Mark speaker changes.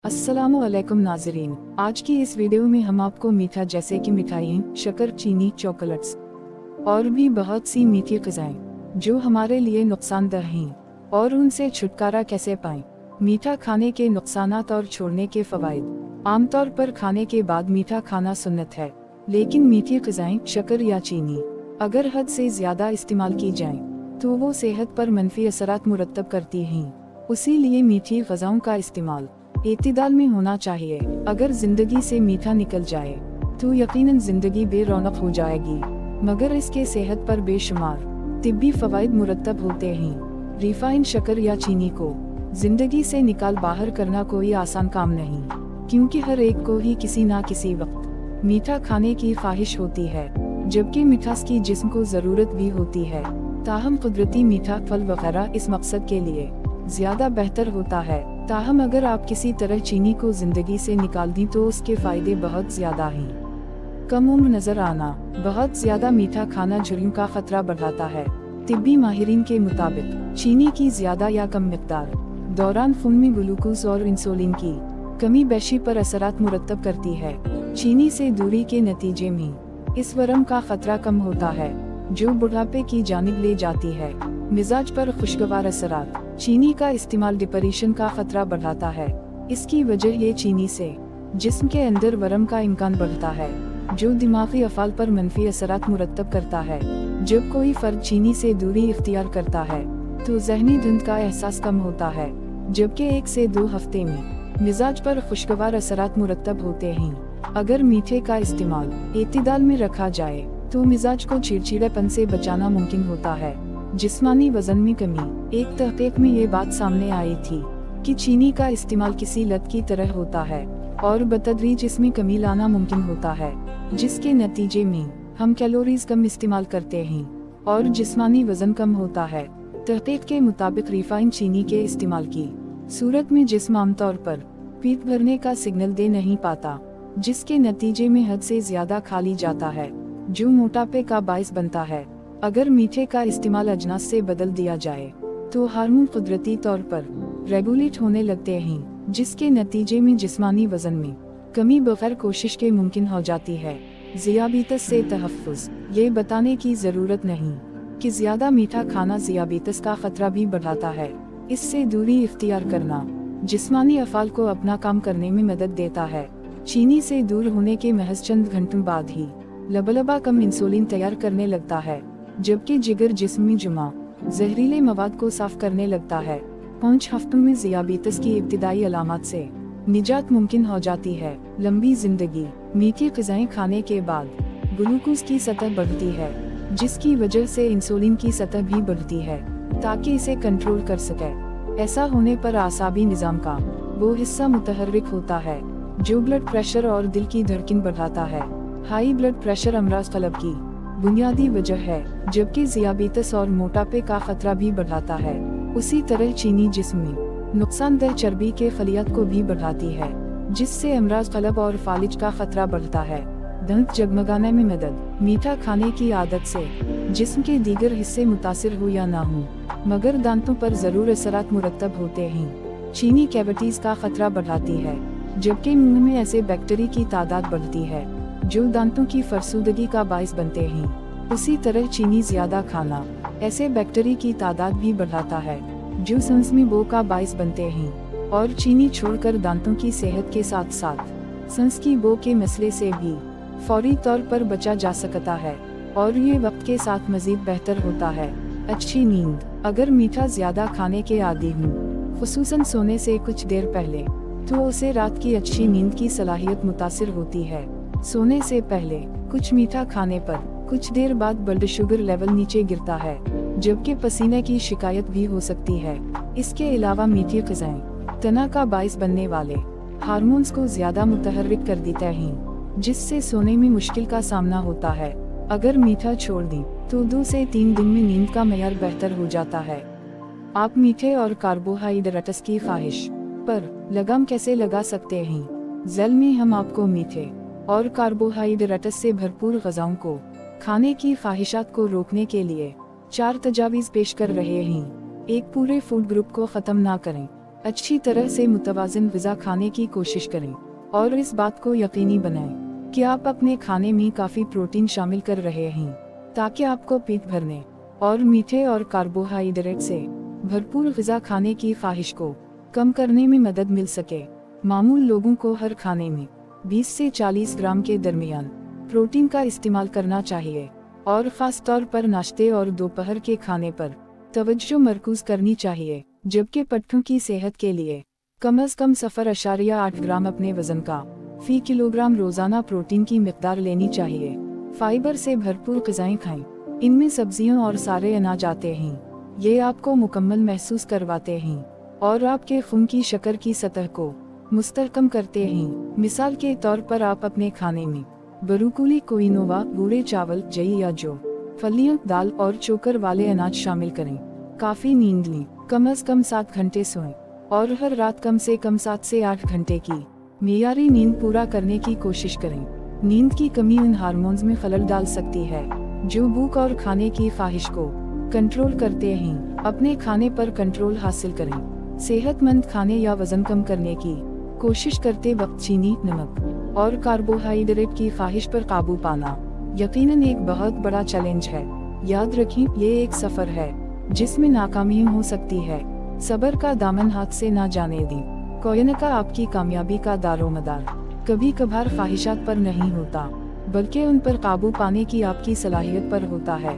Speaker 1: अस्सलामुअलैकुम नाज़रीन, आज की इस वीडियो में हम आपको मीठा जैसे कि मिठाइयाँ, शक्कर, चीनी, चॉकलेट्स और भी बहुत सी मीठी ग़िज़ाएं जो हमारे लिए नुकसानदेह हैं और उनसे छुटकारा कैसे पाएं। मीठा खाने के नुकसानात और छोड़ने के फ़वाइद। आमतौर पर खाने के बाद मीठा खाना सुन्नत है, लेकिन मीठी ग़िज़ाएं, शक्कर या चीनी अगर हद से ज़्यादा इस्तेमाल की जाएं, तो वो सेहत पर मनफी असरात मुरतब करती हैं। उसी लिए मीठी ग़िज़ाओं का इस्तेमाल एतदाल में होना चाहिए। अगर जिंदगी से मीठा निकल जाए तो यकीनन जिंदगी बेरौनक हो जाएगी, मगर इसके सेहत पर बेशुमार तिब्बी फ़वाइद मुरतब होते हैं। रिफाइंड शक्कर या चीनी को जिंदगी से निकाल बाहर करना कोई आसान काम नहीं, क्योंकि हर एक को ही किसी ना किसी वक्त मीठा खाने की ख्वाहिश होती है, जबकि मिठास की जिस्म को ज़रूरत भी होती है। ताहम कुदरती मीठा फल वगैरह इस मकसद के लिए ज़्यादा बेहतर होता है। ताहम अगर आप किसी तरह चीनी को जिंदगी से निकाल दी तो उसके फायदे बहुत ज्यादा हैं। कम उम्र नजर आना। बहुत ज्यादा मीठा खाना झुर्रियों का खतरा बढ़ाता है। तिब्बी माहिरीन के मुताबिक चीनी की ज्यादा या कम मिकदार दौरान खून में ग्लूकोज और इंसुलिन की कमी बेशी पर असरात मुरतब करती है। चीनी से दूरी के नतीजे में इस वरम का खतरा कम होता है, जो बुढ़ापे की जानिब ले जाती है। मिजाज पर खुशगवार असरात। चीनी का इस्तेमाल डिप्रेशन का खतरा बढ़ाता है। इसकी वजह ये चीनी से जिस्म के अंदर वरम का इम्कान बढ़ता है, जो दिमागी अफ़ाल पर मनफी असरात मुरतब करता है। जब कोई फर्द चीनी से दूरी इख्तियार करता है तो जहनी धुंध का एहसास कम होता है, जबकि 1 से 2 हफ्ते में मिजाज पर खुशगवार असरात मुरतब होते हैं। अगर मीठे का इस्तेमाल एतदाल में रखा जाए तो मिजाज को चिड़चिड़ापन से बचाना मुमकिन होता है। जिस्मानी वजन में कमी। एक तहकीक में ये बात सामने आई थी कि चीनी का इस्तेमाल किसी लत की तरह होता है और बतदरीज इसमें कमी लाना मुमकिन होता है, जिसके नतीजे में हम कैलोरीज कम इस्तेमाल करते हैं और जिस्मानी वजन कम होता है। तहकीक के मुताबिक रिफाइंड चीनी के इस्तेमाल की सूरत में जिस्म आमतौर पर पेट भरने का सिग्नल दे नहीं पाता, जिसके नतीजे में हद से ज्यादा खा ली जाता है, जो मोटापे का बायस बनता है। अगर मीठे का इस्तेमाल अजनास से बदल दिया जाए तो हार्मोन कुदरती तौर पर रेगुलेट होने लगते हैं, जिसके नतीजे में जिस्मानी वजन में कमी बगैर कोशिश के मुमकिन हो जाती है। ज़ियाबीतस से तहफ़्फ़ुज़। ये बताने की ज़रूरत नहीं कि ज़्यादा मीठा खाना ज़ियाबीतस का खतरा भी बढ़ाता है। इससे दूरी इख्तियार करना जिस्मानी अफ़ाल को अपना काम करने में मदद देता है। चीनी से दूर होने के महज चंद घंटों बाद ही लबलबा कम इंसुलिन तैयार करने लगता है, जबकि जिगर जिस्म में जमा जहरीले मवाद को साफ करने लगता है। 5 हफ्तों में ज़ियाबीतस की इब्तिदाई अलामत से निजात मुमकिन हो जाती है। लंबी जिंदगी। मीठी ग़िज़ाएं खाने के बाद ग्लूकोज की सतह बढ़ती है, जिसकी वजह से इंसुलिन की सतह भी बढ़ती है ताकि इसे कंट्रोल कर सके। ऐसा होने पर आसाबी निज़ाम का वो हिस्सा मुतहर्रिक होता है जो ब्लड प्रेशर और दिल की धड़कन बढ़ाता है। हाई ब्लड प्रेशर अमराज क़ल्ब की बुनियादी वजह है, जबकि ज़ियाबीतस और मोटापे का खतरा भी बढ़ाता है। उसी तरह चीनी जिस्म में नुकसानदेह चर्बी के खलियात को भी बढ़ाती है, जिससे अमराज क़ल्ब और फालिज का खतरा बढ़ता है। दंत जगमगाने में मदद। मीठा खाने की आदत से जिस्म के दीगर हिस्से मुतासिर हो या ना हो, मगर दांतों पर ज़रूर असरात मुरतब होते हैं। चीनी कैविटीज का खतरा बढ़ाती है, जबकि मुंह में ऐसे बैक्टीरिया की तादाद बढ़ती है जो दांतों की फरसूदगी का बायस बनते हैं। उसी तरह चीनी ज्यादा खाना ऐसे बैक्टीरिया की तादाद भी बढ़ाता है जो सांस में बो का बायस बनते हैं, और चीनी छोड़कर दांतों की सेहत के साथ साथ सांस की बो के मसले से भी फौरी तौर पर बचा जा सकता है, और ये वक्त के साथ मजीद बेहतर होता है। अच्छी नींद। अगर मीठा ज्यादा खाने के आदी हूँ, खुसूसन सोने से कुछ देर पहले, तो उसे रात की अच्छी नींद की सलाहियत मुतासिर होती है। सोने से पहले कुछ मीठा खाने पर कुछ देर बाद ब्लड शुगर लेवल नीचे गिरता है, जबकि पसीने की शिकायत भी हो सकती है। इसके अलावा मीठी ग़िज़ाएं तना का बायस बनने वाले हार्मोन्स को ज्यादा मुतहर्रिक कर देते हैं, जिससे सोने में मुश्किल का सामना होता है। अगर मीठा छोड़ दें तो 2 से 3 दिन में नींद का मेयार बेहतर हो जाता है। आप मीठे और कार्बोहाइड्रेट्स की ख्वाहिश पर लगाम कैसे लगा सकते हैं? ज़ैल में हम आपको मीठे और कार्बोहाइड्रेट्स से भरपूर ग़िज़ाओं को खाने की ख्वाहिशात को रोकने के लिए 4 तजावीज़ पेश कर रहे हैं। एक, पूरे फूड ग्रुप को ख़त्म ना करें। अच्छी तरह से मुतवाज़िन ग़िज़ा खाने की कोशिश करें और इस बात को यकीनी बनाएं कि आप अपने खाने में काफ़ी प्रोटीन शामिल कर रहे हैं, ताकि आपको पेट भरने और मीठे और कार्बोहाइड्रेट से भरपूर ग़िज़ा खाने की ख्वाहिश को कम करने में मदद मिल सके। मामूल लोगों को हर खाने में 20 से 40 ग्राम के दरमियान प्रोटीन का इस्तेमाल करना चाहिए और ख़ास तौर पर नाश्ते और दोपहर के खाने पर तवज्जो मरकूज़ करनी चाहिए, जबकि पट्टों की सेहत के लिए कम से कम 0.8 ग्राम अपने वज़न का फी किलोग्राम रोज़ाना प्रोटीन की मिक़दार लेनी चाहिए। फाइबर से भरपूर ग़िज़ाएं खाएं, इनमें सब्जियां और सारे अनाज आते हैं। ये आपको मुकम्मल महसूस करवाते हैं और आपके खून की शक्कर की सतह को मुस्तहकम करते हैं। मिसाल के तौर पर आप अपने खाने में ब्रोकोली, क्विनोआ, बूरे चावल, जई या जौ, फलियां, दाल और चोकर वाले अनाज शामिल करें। काफ़ी नींद लें, कम से कम 7 घंटे सोएं और हर रात कम से कम 7 से 8 घंटे की मेयारी नींद पूरा करने की कोशिश करें। नींद की कमी उन हार्मोन्स में खलल डाल सकती है जो भूख और खाने की ख्वाहिश को कंट्रोल करते हैं। अपने खाने पर कंट्रोल हासिल करें। सेहतमंद खाने या वजन कम करने की कोशिश करते वक्त चीनी, नमक और कार्बोहाइड्रेट की ख्वाहिश पर काबू पाना यकीनन एक बहुत बड़ा चैलेंज है। याद रखें, ये एक सफर है जिसमें नाकामी हो सकती है। सब्र का दामन हाथ से ना जाने दें। कोयन का आपकी कामयाबी का दारोमदार कभी कभार ख्वाहिशात पर नहीं होता, बल्कि उन पर काबू पाने की आपकी सलाहियत पर होता है।